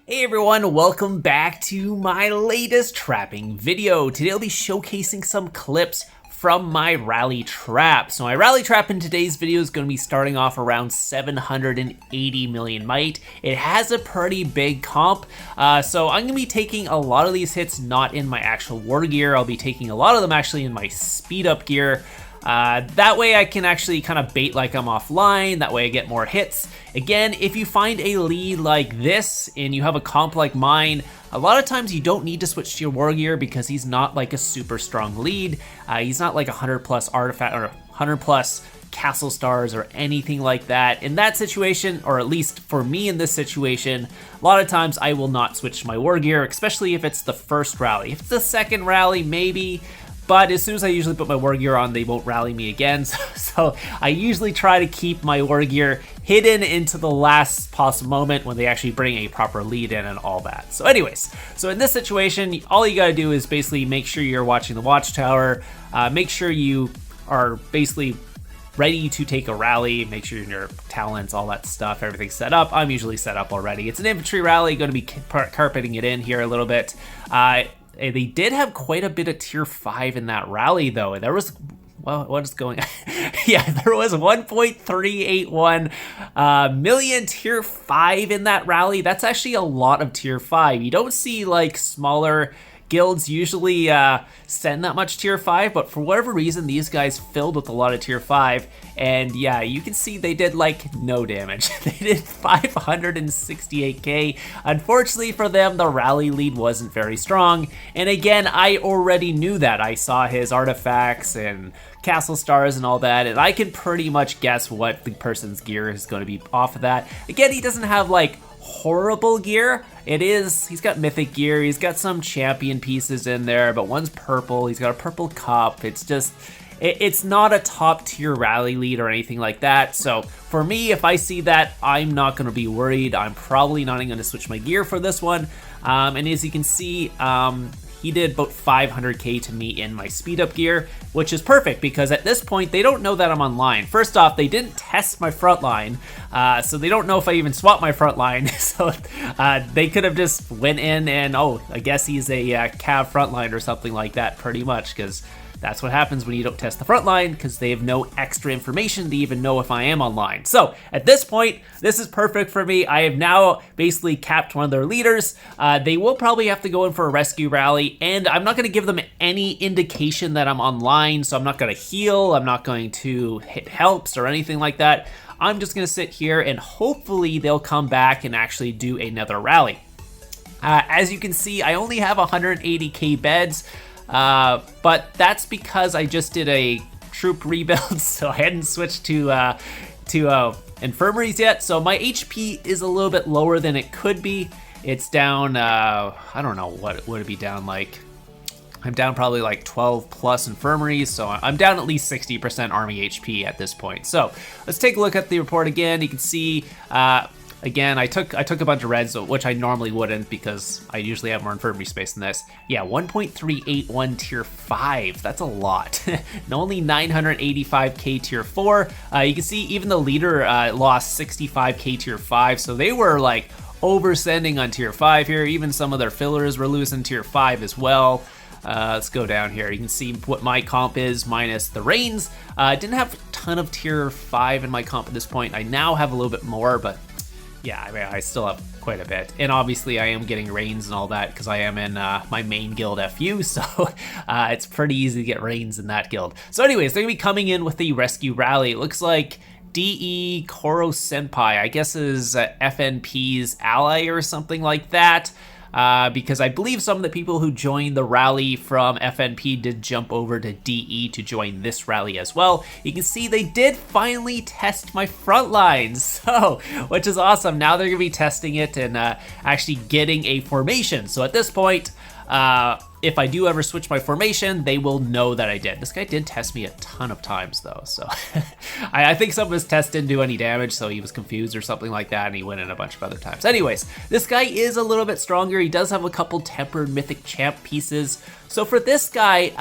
Hey everyone, welcome back to my latest trapping video. Today I'll be showcasing some clips from my rally trap. So my rally trap in today's video is going to be starting off around 780 million might. It has a pretty big comp, so I'm going to be taking a lot of these hits not in my actual war gear. I'll be taking a lot of them actually in my speed up gear. That way I can actually kind of bait like I'm offline, that way I get more hits. Again, if you find a lead like this and you have a comp like mine, a lot of times you don't need to switch to your war gear because he's not like a super strong lead. He's not like 100 plus artifact or 100 plus castle stars or anything like that. In that situation, or at least for me in this situation, a lot of times I will not switch to my war gear, especially if it's the first rally. If it's the second rally, maybe. But as soon as I usually put my war gear on, they won't rally me again. So I usually try to keep my war gear hidden into the last possible moment when they actually bring a proper lead in and all that. So anyways, so in this situation, all you gotta do is basically make sure you're watching the watchtower, make sure you are basically ready to take a rally, make sure your talents, all that stuff, everything's set up. I'm usually set up already. It's an infantry rally, gonna be carpeting it in here a little bit. They did have quite a bit of tier 5 in that rally though. There was, well, what is going on? Yeah, there was 1.381 million tier 5 in that rally. That's actually a lot of tier 5. You don't see like smaller guilds usually send that much tier 5, but for whatever reason these guys filled with a lot of tier 5, and yeah, you can see they did like no damage. They did 568k. Unfortunately for them, the rally lead wasn't very strong, and again, I already knew that. I saw his artifacts and castle stars and all that, and I can pretty much guess what the person's gear is going to be off of that. Again, he doesn't have like horrible gear. He's got mythic gear, he's got some champion pieces in there, but one's purple, he's got a purple cup. It's not a top tier rally lead or anything like that. So for me, if I see that, I'm not gonna be worried. I'm probably not even gonna switch my gear for this one. And as you can see, he did about 500k to me in my speed up gear, which is perfect because at this point they don't know that I'm online. First off, they didn't test my front line, so they don't know if I even swapped my front line. So they could have just went in and, oh, I guess he's a cav front line or something like that, pretty much, because that's what happens when you don't test the front line, because they have no extra information to even know if I am online. So at this point, this is perfect for me. I have now basically capped one of their leaders. They will probably have to go in for a rescue rally, and I'm not going to give them any indication that I'm online, so I'm not going to heal, I'm not going to hit helps or anything like that. I'm just going to sit here and hopefully they'll come back and actually do another rally. As you can see, I only have 180k beds. But that's because I just did a troop rebuild, so I hadn't switched to infirmaries yet. So my HP is a little bit lower than it could be. It's down, I don't know, what would it be down like? I'm down probably like 12 plus infirmaries, so I'm down at least 60% army HP at this point. So let's take a look at the report again. You can see, again, I took a bunch of reds, which I normally wouldn't because I usually have more infirmary space than this. Yeah, 1.381 tier 5, that's a lot. And only 985k tier 4. You can see even the leader lost 65k tier 5, so they were like oversending on tier 5 here. Even some of their fillers were losing tier 5 as well. Let's go down here. You can see what my comp is minus the reigns. Didn't have a ton of tier 5 in my comp at this point. I now have a little bit more, but yeah, I mean, I still have quite a bit. And obviously I am getting reigns and all that because I am in my main guild FU, so it's pretty easy to get reigns in that guild. So anyways, they're gonna be coming in with the rescue rally. It looks like DE Koro Senpai, I guess is FNP's ally or something like that. Because I believe some of the people who joined the rally from FNP did jump over to DE to join this rally as well. You can see they did finally test my front lines, so, which is awesome. Now they're gonna be testing it and actually getting a formation. So at this point, if I do ever switch my formation, they will know that I did. This guy did test me a ton of times though, so I think some of his tests didn't do any damage, so he was confused or something like that, and he went in a bunch of other times. Anyways, this guy is a little bit stronger. He does have a couple tempered mythic champ pieces. So for this guy,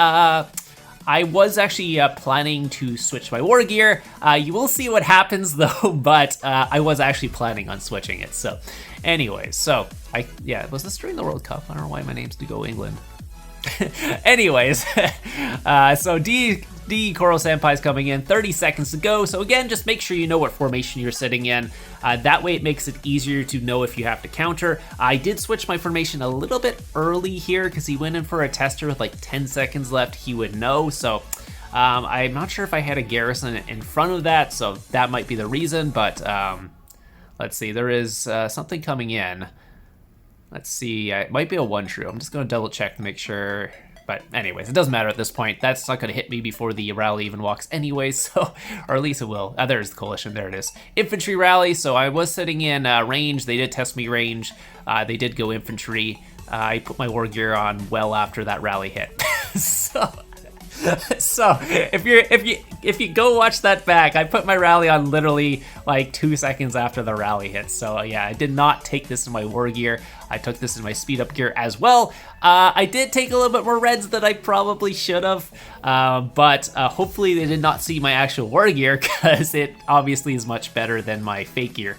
I was actually planning to switch my war gear. You will see what happens though, but I was actually planning on switching it. So anyways, so was this during the World Cup? I don't know why my name's to go England. Anyways, so D Koro Senpai's coming in, 30 seconds to go. So again, just make sure you know what formation you're sitting in. That way it makes it easier to know if you have to counter. I did switch my formation a little bit early here because he went in for a tester with like 10 seconds left. He would know. So I'm not sure if I had a garrison in front of that, so that might be the reason. But let's see, there is something coming in. Let's see, it might be a one true. I'm just gonna double check to make sure. But anyways, it doesn't matter at this point. That's not gonna hit me before the rally even walks anyways, so, or at least it will. There's the coalition, there it is. Infantry rally, so I was sitting in range. They did test me range. They did go infantry. I put my war gear on well after that rally hit. So if you go watch that back, I put my rally on literally like 2 seconds after the rally hit. So yeah, I did not take this in my war gear. I took this in my speed up gear as well. I did take a little bit more reds than I probably should have, but hopefully they did not see my actual war gear because it obviously is much better than my fake gear.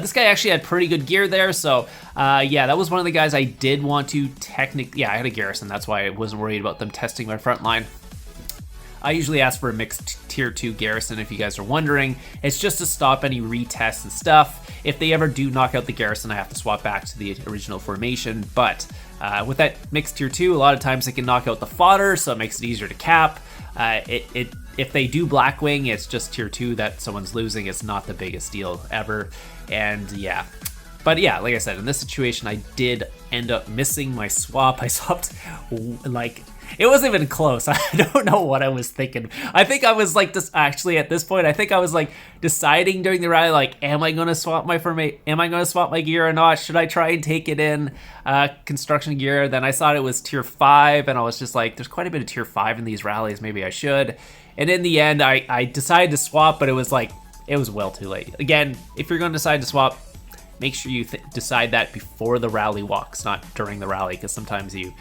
This guy actually had pretty good gear there, so yeah, that was one of the guys I did want to technically, yeah, I had a garrison, that's why I wasn't worried about them testing my front line. I usually ask for a mixed tier 2 garrison if you guys are wondering. It's just to stop any retests and stuff. If they ever do knock out the garrison, I have to swap back to the original formation. But with that mixed tier 2, a lot of times they can knock out the fodder, so it makes it easier to cap. If they do Blackwing, it's just tier 2 that someone's losing. It's not the biggest deal ever. And yeah. But yeah, like I said, in this situation, I did end up missing my swap. I swapped like... It wasn't even close. I don't know what I was thinking. I think I was like this actually at this point. I think I was like deciding during the rally, like, am I going to swap my gear or not? Should I try and take it in construction gear? Then I thought it was tier 5, and I was just like, there's quite a bit of tier 5 in these rallies. Maybe I should. And in the end, I decided to swap, but it was like it was well too late. Again, if you're going to decide to swap, make sure you decide that before the rally walks, not during the rally, because sometimes you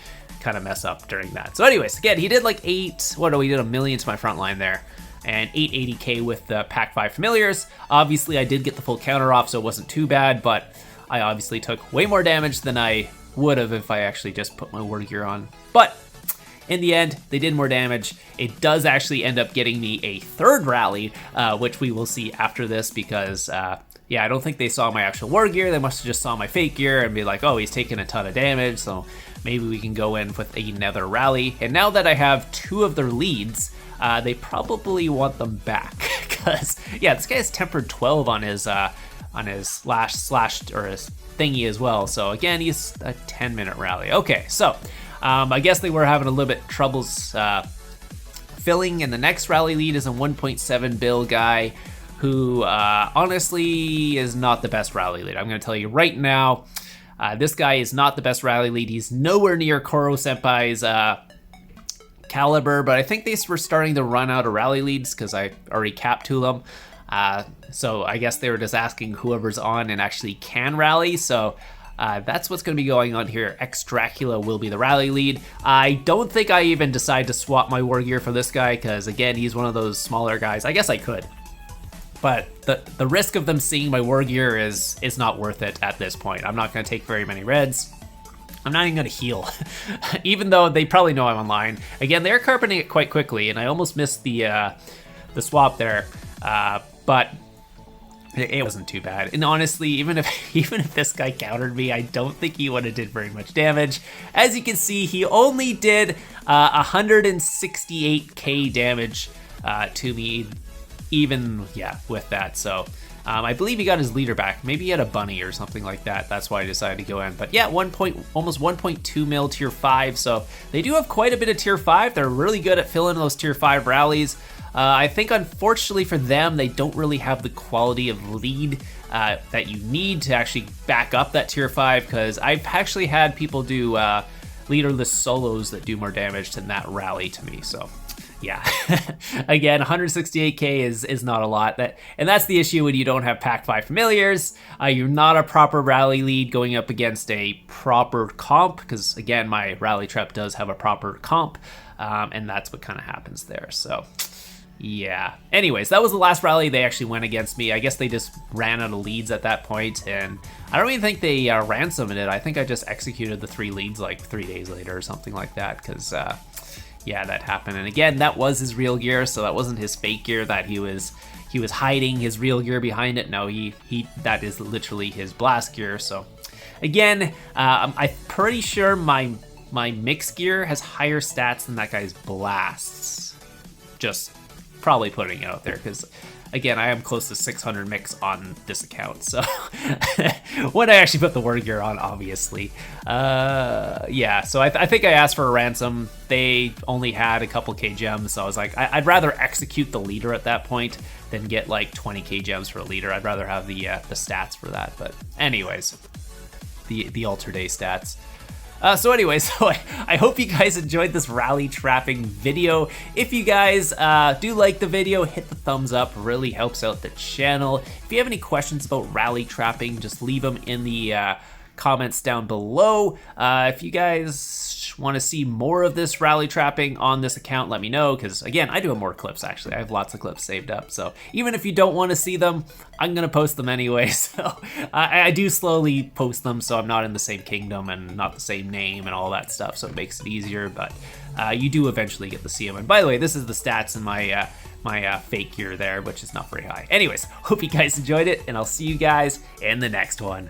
kind of mess up during that. So anyways, again, he did like he did $1 million to my front line there, and 880k with the pack 5 familiars. Obviously I did get the full counter off, so it wasn't too bad, but I obviously took way more damage than I would have if I actually just put my war gear on. But in the end, they did more damage. It does actually end up getting me a third rally, which we will see after this, because yeah, I don't think they saw my actual war gear. They must have just saw my fake gear and be like, oh, he's taking a ton of damage, so maybe we can go in with another rally. And now that I have 2 of their leads, they probably want them back, because yeah, this guy has tempered 12 on his slash or his thingy as well. So again, he's a 10-minute rally. Okay, so I guess they were having a little bit troubles filling, and the next rally lead is a 1.7 bill guy who honestly is not the best rally lead. I'm going to tell you right now. This guy is not the best rally lead. He's nowhere near Koro Senpai's caliber, but I think they were starting to run out of rally leads because I already capped 2 of them. So I guess they were just asking whoever's on and actually can rally. So that's what's going to be going on here. X Dracula will be the rally lead. I don't think I even decide to swap my war gear for this guy because, again, he's one of those smaller guys. I guess I could. But the risk of them seeing my war gear is not worth it at this point. I'm not going to take very many reds. I'm not even going to heal, even though they probably know I'm online. Again, they're carpeting it quite quickly, and I almost missed the swap there, but it wasn't too bad. And honestly, even if this guy countered me, I don't think he would have did very much damage. As you can see, he only did 168k damage to me. Even, yeah, with that. So I believe he got his leader back. Maybe he had a bunny or something like that. That's why I decided to go in. But yeah, almost 1.2 mil tier 5. So they do have quite a bit of tier 5. They're really good at filling those tier 5 rallies. I think unfortunately for them, they don't really have the quality of lead that you need to actually back up that tier 5, because I've actually had people do leaderless solos that do more damage than that rally to me. So Yeah, again, 168k is not a lot. And that's the issue when you don't have Pack 5 familiars. You're not a proper rally lead going up against a proper comp, because again, my rally trap does have a proper comp, and that's what kind of happens there. So yeah. Anyways, that was the last rally they actually went against me. I guess they just ran out of leads at that point, and I don't even think they ransomed it. I think I just executed the 3 leads like 3 days later or something like that, because yeah, that happened. And again, that was his real gear, so that wasn't his fake gear that he was hiding his real gear behind it. No, he that is literally his blast gear. So again, I'm pretty sure my mix gear has higher stats than that guy's blasts. Just probably putting it out there, because again, I am close to 600 mix on this account, so when I actually put the word gear on, obviously. Yeah, so I think I asked for a ransom. They only had a couple K gems, so I was like, I'd rather execute the leader at that point than get like 20k gems for a leader. I'd rather have the stats for that. But anyways, the alter day stats. So anyway, I hope you guys enjoyed this rally trapping video. If you guys do like the video, hit the thumbs up, really helps out the channel. If you have any questions about rally trapping, just leave them in the comments down below. If you guys want to see more of this rally trapping on this account, let me know, because again, I do have more clips actually. I have lots of clips saved up, so even if you don't want to see them, I'm gonna post them anyway. So I do slowly post them, so I'm not in the same kingdom and not the same name and all that stuff, so it makes it easier, but you do eventually get to see them. And by the way, this is the stats in my my fake gear there, which is not very high. Anyways, hope you guys enjoyed it, and I'll see you guys in the next one.